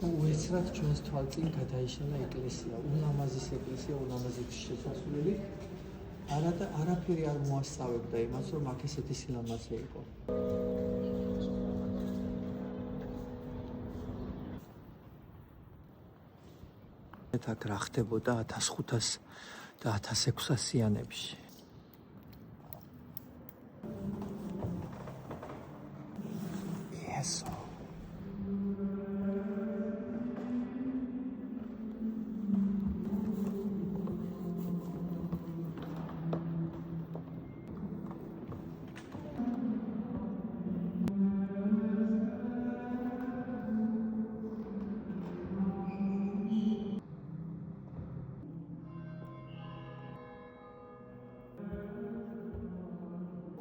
უეცრად ჩვენს თვალწინ გადაიშალა ეკლესია, ულამაზის ეკლესია, ულამაზის შესასვლელი. არაფერი არ მოასწავებდა იმას, რომ აქ ესეთი სილამაზე იყო. აქ რა ხდებოდა 1500 და 1600-იანებში. ესო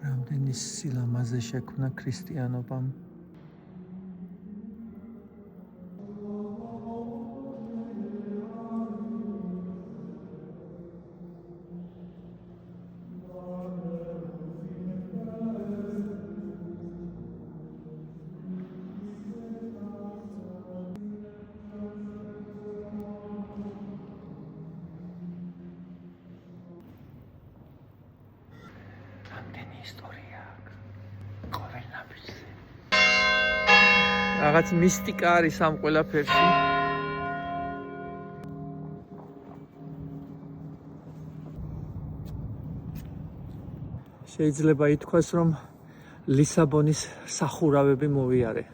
რამდენი სილამაზე შექმნა ქრისტიანობამ. ისტორია ყოველ ნაბიჯზე. რაღაც მისტიკა არის ამ ყველაფერში. შეიძლება ითქვას, რომ ლისაბონის სახურავები მოვიარე.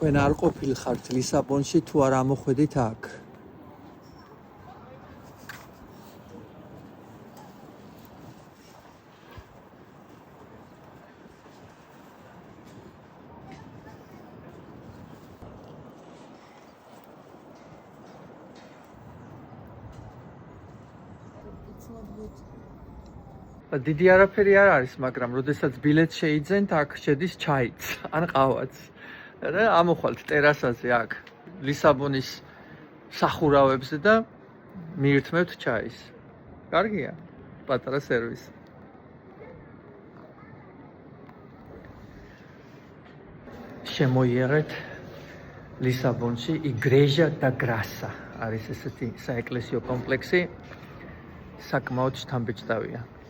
თქვენ არ ყოფილხართ ლისაბონში თუ არ ამოხვედით აქ. დიდი არაფერი არ არის, მაგრამ როდესაც ბილეთს შეიძენთ, აქ შედის ჩაიც, ან ყავაც. და ამოხვალთ ტერასაზე აქ ლისაბონის სახურავებზე და მიირთმევთ ჩაის. კარგია? პატარა სერვისი. შემოიარეთ ლისაბონში Igreja da Graça. არის ესეთი საეკლესიო კომპლექსი. საკმაოდ შთამბეჭდავია.